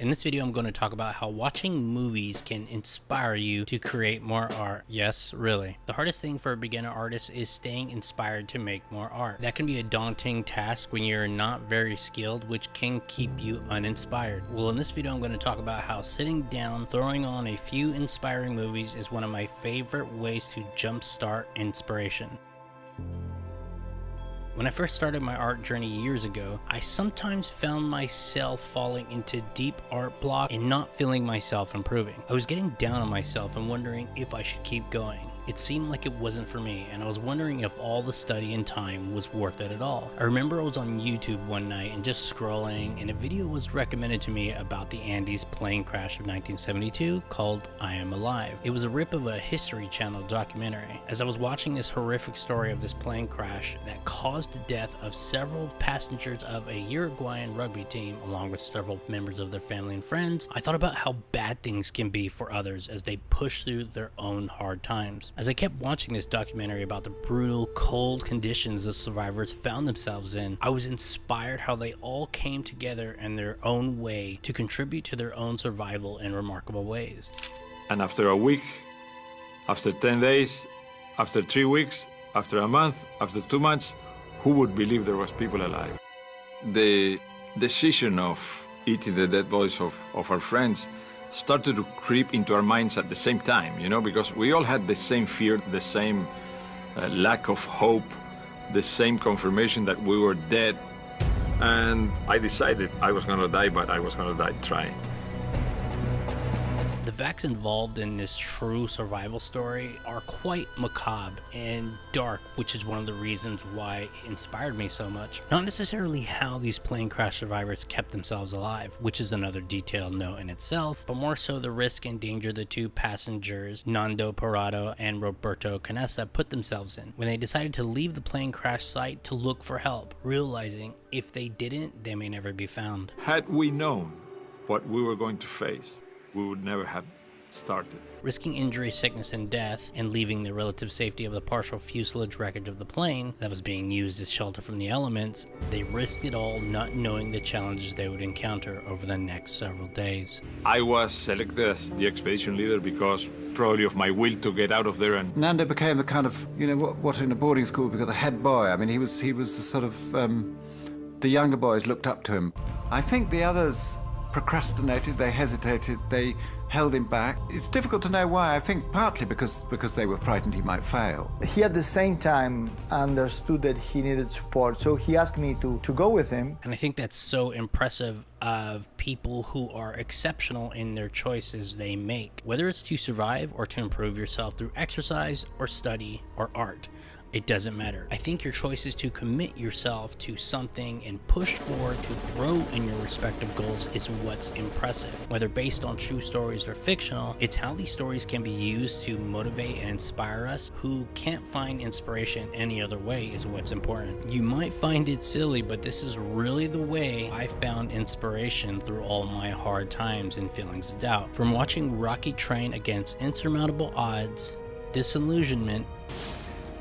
In this video, I'm going to talk about how watching movies can inspire you to create more art. Yes, really. The hardest thing for a beginner artist is staying inspired to make more art. That can be a daunting task when you're not very skilled, which can keep you uninspired. Well, in this video, I'm going to talk about how sitting down, throwing on a few inspiring movies is one of my favorite ways to jumpstart inspiration. When I first started my art journey years ago, I sometimes found myself falling into deep art block and not feeling myself improving. I was getting down on myself and wondering if I should keep going. It seemed like it wasn't for me, and I was wondering if all the study and time was worth it at all. I remember I was on YouTube one night and just scrolling, and a video was recommended to me about the Andes plane crash of 1972 called I Am Alive. It was a rip of a History Channel documentary. As I was watching this horrific story of this plane crash that caused the death of several passengers of a Uruguayan rugby team, along with several members of their family and friends, I thought about how bad things can be for others as they push through their own hard times. As I kept watching this documentary about the brutal, cold conditions the survivors found themselves in, I was inspired how they all came together in their own way to contribute to their own survival in remarkable ways. And after a week, after 10 days, after 3 weeks, after a month, after 2 months, who would believe there was people alive? The decision of eating the dead bodies of our friends started to creep into our minds at the same time, you know, because we all had the same fear, the same lack of hope, the same confirmation that we were dead. And I decided I was gonna die, but I was gonna die trying. The facts involved in this true survival story are quite macabre and dark, which is one of the reasons why it inspired me so much. Not necessarily how these plane crash survivors kept themselves alive, which is another detailed note in itself, but more so the risk and danger the two passengers, Nando Parado and Roberto Canessa, put themselves in when they decided to leave the plane crash site to look for help, realizing if they didn't, they may never be found. Had we known what we were going to face, we would never have started. Risking injury, sickness, and death, and leaving the relative safety of the partial fuselage wreckage of the plane that was being used as shelter from the elements, they risked it all not knowing the challenges they would encounter over the next several days. I was selected as the expedition leader because probably of my will to get out of there. And Nando became a kind of, you know, what in a boarding school we call the head boy. I mean, he was the sort of, the younger boys looked up to him. I think the others procrastinated, they hesitated, they held him back. It's difficult to know why. I think partly because they were frightened he might fail. He at the same time understood that he needed support, so he asked me to go with him. And I think that's so impressive of people who are exceptional in their choices they make, whether it's to survive or to improve yourself through exercise or study or art. It doesn't matter. I think your choice is to commit yourself to something and push forward to grow in your respective goals is what's impressive. Whether based on true stories or fictional, it's how these stories can be used to motivate and inspire us who can't find inspiration any other way is what's important. You might find it silly, but this is really the way I found inspiration through all my hard times and feelings of doubt. From watching Rocky train against insurmountable odds, disillusionment,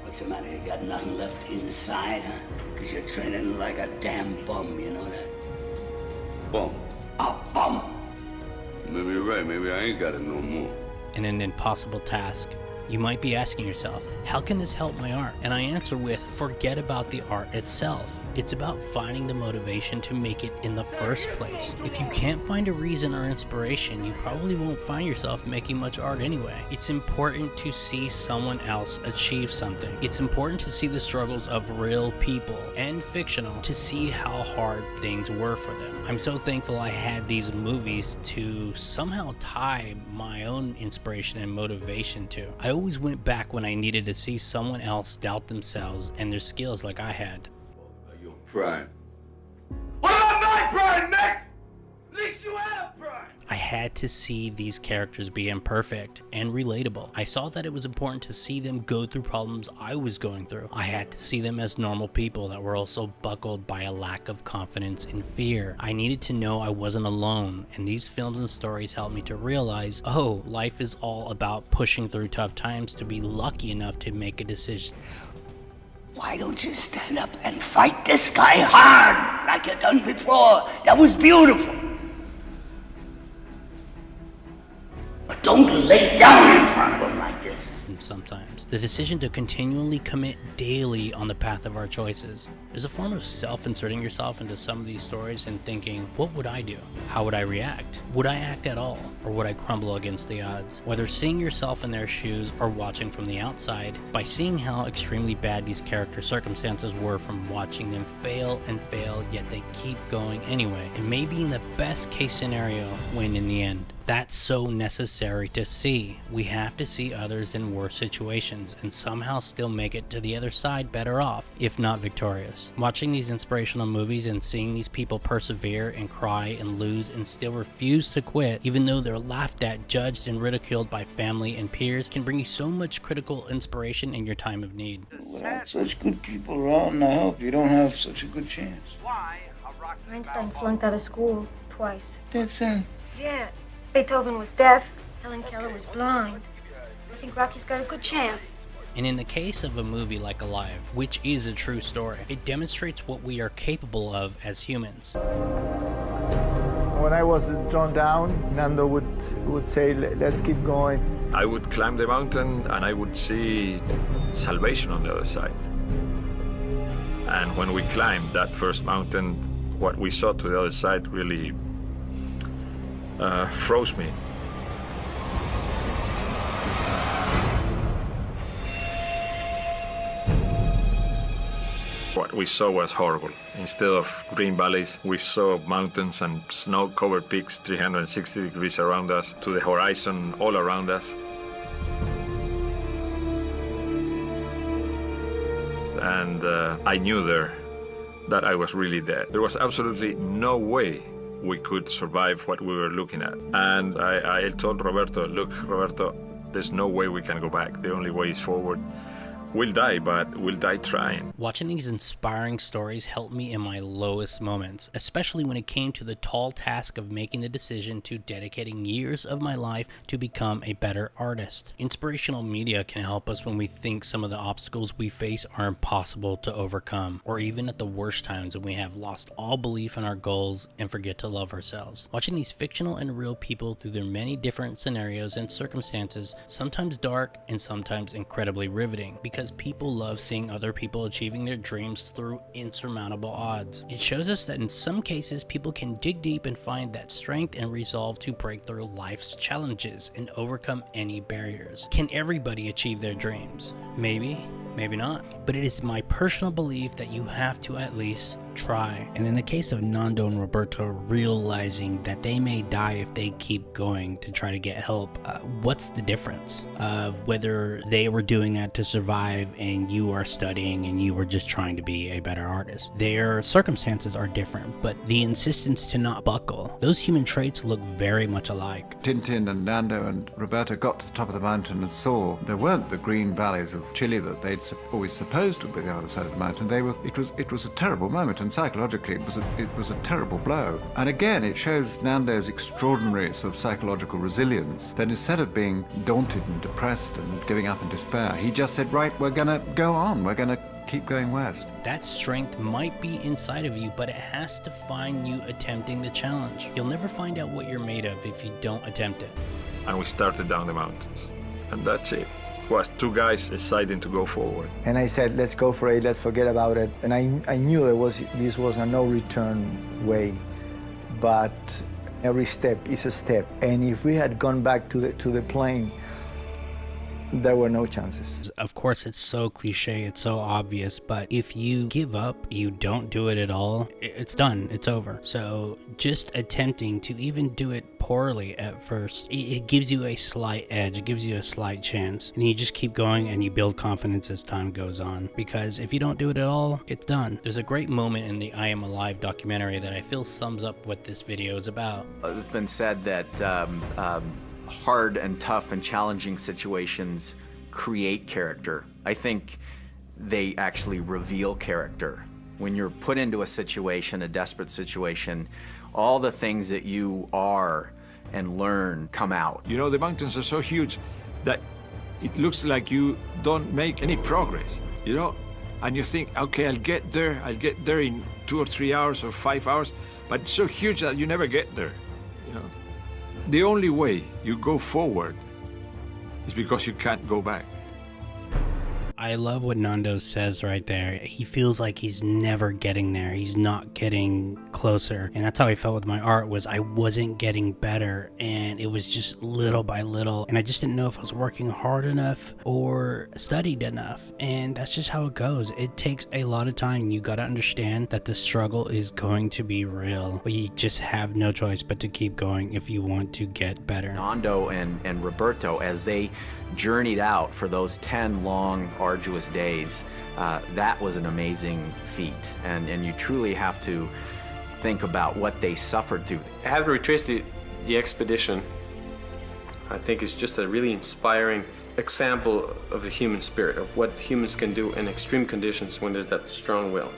What's the matter? You got nothing left inside, huh? Because you're training like a damn bum, you know that? Bum. A bum! Maybe you're right. Maybe I ain't got it no more. and an impossible task. You might be asking yourself, how can this help my art? And I answer with, forget about the art itself. It's about finding the motivation to make it in the first place. If you can't find a reason or inspiration, you probably won't find yourself making much art anyway. It's important to see someone else achieve something. It's important to see the struggles of real people and fictional to see how hard things were for them. I'm so thankful I had these movies to somehow tie my own inspiration and motivation to. I always went back when I needed to see someone else doubt themselves and their skills like I had. Your pride. What about my pride, Nick? At least you had a pride. I had to see these characters be imperfect and relatable. I saw that it was important to see them go through problems I was going through. I had to see them as normal people that were also buckled by a lack of confidence and fear. I needed to know I wasn't alone, and these films and stories helped me to realize, oh, life is all about pushing through tough times to be lucky enough to make a decision. Why don't you stand up and fight this guy hard like you done before? That was beautiful. Don't lay down in front of them like this. And sometimes the decision to continually commit daily on the path of our choices. There's a form of self-inserting yourself into some of these stories and thinking, what would I do? How would I react? Would I act at all? Or would I crumble against the odds? Whether seeing yourself in their shoes or watching from the outside, by seeing how extremely bad these character circumstances were from watching them fail and fail, yet they keep going anyway, and maybe in the best case scenario, win in the end. That's so necessary to see. We have to see others in worse situations and somehow still make it to the other side better off, if not victorious. Watching these inspirational movies and seeing these people persevere and cry and lose and still refuse to quit, even though they're laughed at, judged, and ridiculed by family and peers, can bring you so much critical inspiration in your time of need. Without such good people around to help, you don't have such a good chance. Einstein flunked out of school twice. That's Yeah. Beethoven was deaf. Helen Keller was blind. I think Rocky's got a good chance. And in the case of a movie like Alive, which is a true story, it demonstrates what we are capable of as humans. When I was drawn down, Nando would say, let's keep going. I would climb the mountain and I would see salvation on the other side. And when we climbed that first mountain, what we saw to the other side really froze me. What we saw was horrible. Instead of green valleys, we saw mountains and snow-covered peaks 360 degrees around us, to the horizon all around us. And I knew there that I was really dead. There was absolutely no way we could survive what we were looking at. And I told Roberto, look, Roberto, there's no way we can go back. The only way is forward. We'll die, but we'll die trying. Watching these inspiring stories helped me in my lowest moments, especially when it came to the tall task of making the decision to dedicating years of my life to become a better artist. Inspirational media can help us when we think some of the obstacles we face are impossible to overcome, or even at the worst times when we have lost all belief in our goals and forget to love ourselves. Watching these fictional and real people through their many different scenarios and circumstances, sometimes dark and sometimes incredibly riveting, because people love seeing other people achieving their dreams through insurmountable odds. It shows us that in some cases, people can dig deep and find that strength and resolve to break through life's challenges and overcome any barriers. Can everybody achieve their dreams? Maybe, maybe not. But it is my personal belief that you have to at least try. And in the case of Nando and Roberto realizing that they may die if they keep going to try to get help, what's the difference of whether they were doing that to survive and you are studying and you were just trying to be a better artist? Their circumstances are different, but the insistence to not buckle, those human traits look very much alike. Tintin and Nando and Roberto got to the top of the mountain and saw there weren't the green valleys of Chile that they'd always supposed to be the other side of the mountain. It was a terrible moment, and psychologically it was a terrible blow. And again, it shows Nando's extraordinary sort of psychological resilience. That instead of being daunted and depressed and giving up in despair, he just said, right, we're gonna go on, we're gonna keep going west. That strength might be inside of you, but it has to find you attempting the challenge. You'll never find out what you're made of if you don't attempt it. And we started down the mountains, and that's it. It was two guys deciding to go forward. And I said, let's go for it, let's forget about it. And I knew this was a no return way, but every step is a step. And if we had gone back to the plane, there were no chances. Of course, it's so cliche, it's so obvious, but if you give up, you don't do it at all, it's done, it's over. So just attempting to even do it poorly at first, it gives you a slight edge, it gives you a slight chance. And you just keep going and you build confidence as time goes on. Because if you don't do it at all, it's done. There's a great moment in the I Am Alive documentary that I feel sums up what this video is about. It's been said that hard and tough and challenging situations create character. I think they actually reveal character. When you're put into a situation, a desperate situation, all the things that you are and learn come out. You know, the mountains are so huge that it looks like you don't make any progress, you know? And you think, okay, I'll get there in 2 or 3 hours or 5 hours, but it's so huge that you never get there, you know? The only way you go forward is because you can't go back. I love what Nando says right there. He feels like he's never getting there. He's not getting closer. And that's how I felt with my art, was I wasn't getting better, and it was just little by little. And I just didn't know if I was working hard enough or studied enough. And that's just how it goes. It takes a lot of time. You gotta understand that the struggle is going to be real. But you just have no choice but to keep going if you want to get better. Nando and Roberto, as they journeyed out for those 10 long, arduous days, that was an amazing feat. And you truly have to think about what they suffered through. Having retraced the expedition, I think is just a really inspiring example of the human spirit, of what humans can do in extreme conditions when there's that strong will.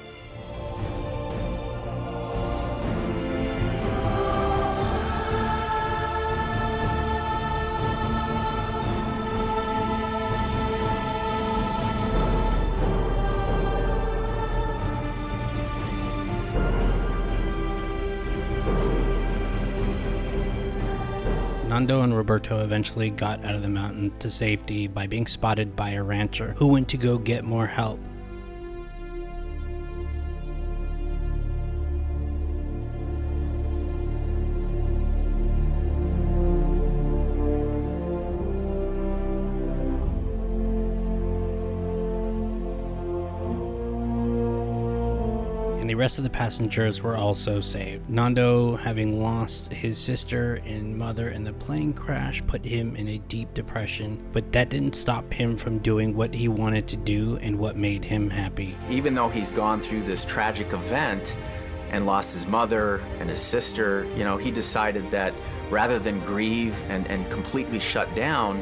Nando and Roberto eventually got out of the mountain to safety by being spotted by a rancher who went to go get more help. The rest of the passengers were also saved. Nando, having lost his sister and mother in the plane crash, put him in a deep depression, but that didn't stop him from doing what he wanted to do and what made him happy. Even though he's gone through this tragic event and lost his mother and his sister, you know, he decided that rather than grieve and completely shut down,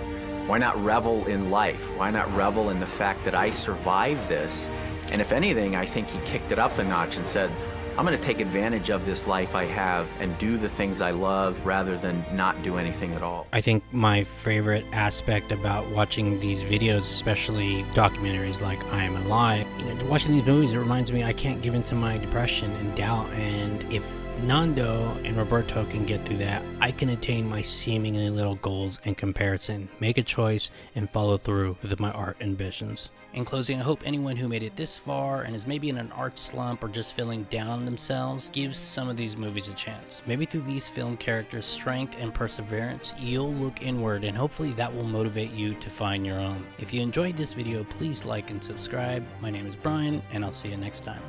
why not revel in life? Why not revel in the fact that I survived this? And if anything, I think he kicked it up a notch and said, I'm going to take advantage of this life I have and do the things I love rather than not do anything at all. I think my favorite aspect about watching these videos, especially documentaries like I Am Alive, watching these movies, it reminds me I can't give into my depression and doubt. And if Nando and Roberto can get through that, I can attain my seemingly little goals in comparison, make a choice, and follow through with my art ambitions. In closing, I hope anyone who made it this far and is maybe in an art slump or just feeling down on themselves gives some of these movies a chance. Maybe through these film characters' strength and perseverance, you'll look inward, and hopefully that will motivate you to find your own. If you enjoyed this video, please like and subscribe. My name is Brian, and I'll see you next time.